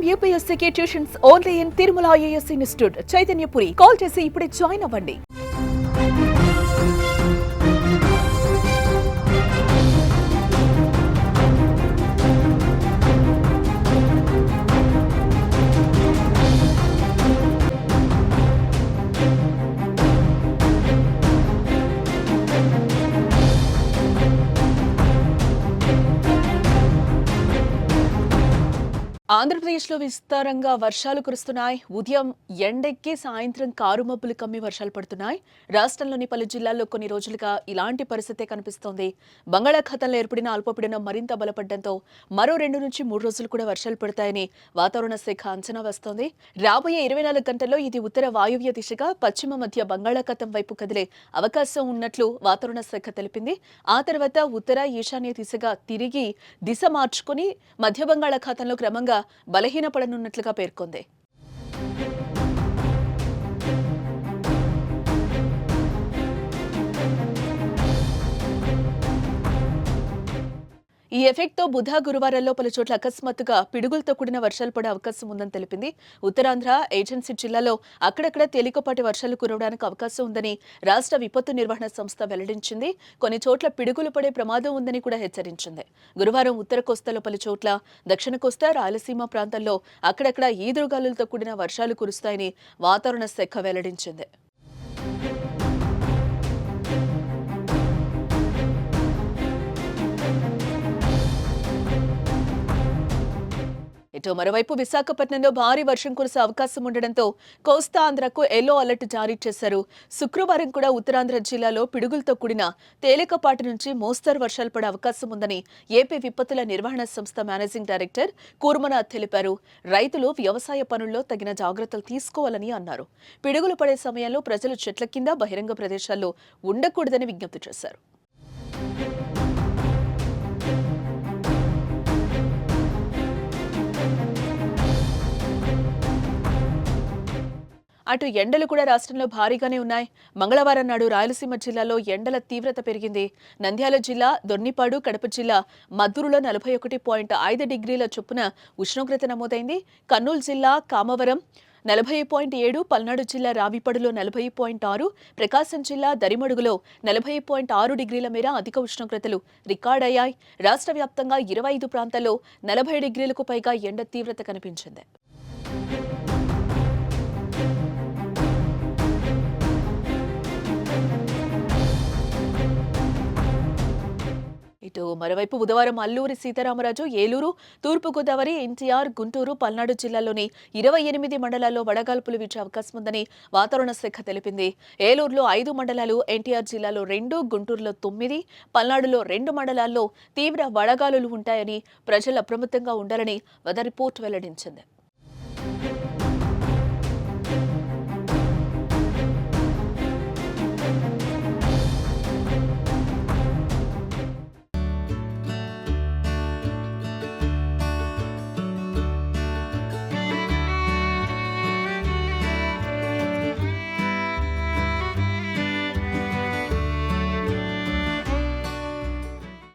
IIM UPSC tuitions only in Tirumala IAS institute Chaitanyapuri. Call చేసి ఇప్పుడే join అవ్వండి. ఆంధ్రప్రదేశ్లో విస్తారంగా వర్షాలు కురుస్తున్నాయి. ఉదయం ఎండెక్కి సాయంత్రం కారుమబ్బులు కమ్మి వర్షాలు పడుతున్నాయి. రాష్ట్రంలోని పలు జిల్లాల్లో కొన్ని రోజులుగా ఇలాంటి పరిస్థితే కనిపిస్తోంది. బంగాళాఖాతంలో ఏర్పడిన అల్పపీడనం మరింత బలపడడంతో మరో 2 నుంచి 3 రోజులు కూడా వర్షాలు పడతాయని వాతావరణ శాఖ అంచనా వేస్తోంది. రాబోయే 24 గంటల్లో ఇది ఉత్తర వాయువ్య దిశగా పశ్చిమ మధ్య బంగాళాఖాతం వైపు కదిలే అవకాశం ఉన్నట్లు వాతావరణ శాఖ తెలిపింది. ఆ తర్వాత ఉత్తర ఈశాన్య దిశగా తిరిగి దిశ మార్చుకుని మధ్య బంగాళాఖాతంలో క్రమంగా బలహీనపడనున్నట్లుగా పేర్కొంది. ఈ ఎఫెక్ట్తో బుధ గురువారాల్లో పలు చోట్ల అకస్మాత్తుగా పిడుగులతో కూడిన వర్షాలు పడే అవకాశం ఉందని తెలిపింది. ఉత్తరాంధ్ర ఏజెన్సీ జిల్లాలో అక్కడక్కడ తేలికపాటి వర్షాలు కురవడానికి అవకాశం ఉందని రాష్ట్ర విపత్తు నిర్వహణ సంస్థ వెల్లడించింది. కొన్ని చోట్ల పిడుగులు పడే ప్రమాదం ఉందని కూడా హెచ్చరించింది. గురువారం ఉత్తర కోస్తాలో పలు చోట్ల, దక్షిణ కోస్తా, రాయలసీమ ప్రాంతాల్లో అక్కడక్కడ ఈదురుగాలులతో కూడిన వర్షాలు కురుస్తాయని వాతావరణ శాఖ వెల్లడించింది. ఇటు మరోవైపు విశాఖపట్నంలో భారీ వర్షం కురిసే అవకాశం ఉండడంతో కోస్తా ఆంధ్రకు ఎల్లో అలర్ట్ జారీ చేశారు. శుక్రవారం కూడా ఉత్తరాంధ్ర జిల్లాలో పిడుగులతో కూడిన తేలికపాటి నుంచి మోస్తరు వర్షాలు పడే అవకాశం ఉందని ఏపీ విపత్తుల నిర్వహణ సంస్థ మేనేజింగ్ డైరెక్టర్ కూర్మనాథ్ తెలిపారు. రైతులు వ్యవసాయ పనుల్లో తగిన జాగ్రత్తలు తీసుకోవాలని అన్నారు. పిడుగులు పడే సమయంలో ప్రజలు చెట్ల కింద, బహిరంగ ప్రదేశాల్లో ఉండకూడదని విజ్ఞప్తి చేశారు. అటు ఎండలు కూడా రాష్ట్రంలో భారీగానే ఉన్నాయి. మంగళవారం నాడు రాయలసీమ జిల్లాలో ఎండల తీవ్రత పెరిగింది. నంద్యాల జిల్లా దొర్నిపాడు, కడప జిల్లా మద్దూరులో 41.5 డిగ్రీల చొప్పున ఉష్ణోగ్రత నమోదైంది. కర్నూలు జిల్లా కామవరం 40.7, పల్నాడు జిల్లా రావిపడులో 40.6, ప్రకాశం జిల్లా దరిమడుగులో 40.6 డిగ్రీల మేర అధిక ఉష్ణోగ్రతలు రికార్డయ్యాయి. రాష్ట్ర వ్యాప్తంగా 25 ప్రాంతాల్లో 40 డిగ్రీలకు పైగా ఎండ తీవ్రత కనిపించింది. ఇటు మరోవైపు బుధవారం అల్లూరి సీతారామరాజు, ఏలూరు, తూర్పుగోదావరి, ఎన్టీఆర్, గుంటూరు, పల్నాడు జిల్లాల్లోని 28 మండలాల్లో వడగాల్పులు వీచే అవకాశం ఉందని వాతావరణ శాఖ తెలిపింది. ఏలూరులో 5 మండలాలు, ఎన్టీఆర్ జిల్లాలో 2, గుంటూరులో 9, పల్నాడులో 2 మండలాల్లో తీవ్ర వడగాలులు ఉంటాయని ప్రజలు అప్రమత్తంగా ఉండాలని వెదర్ రిపోర్ట్ వెల్లడించింది.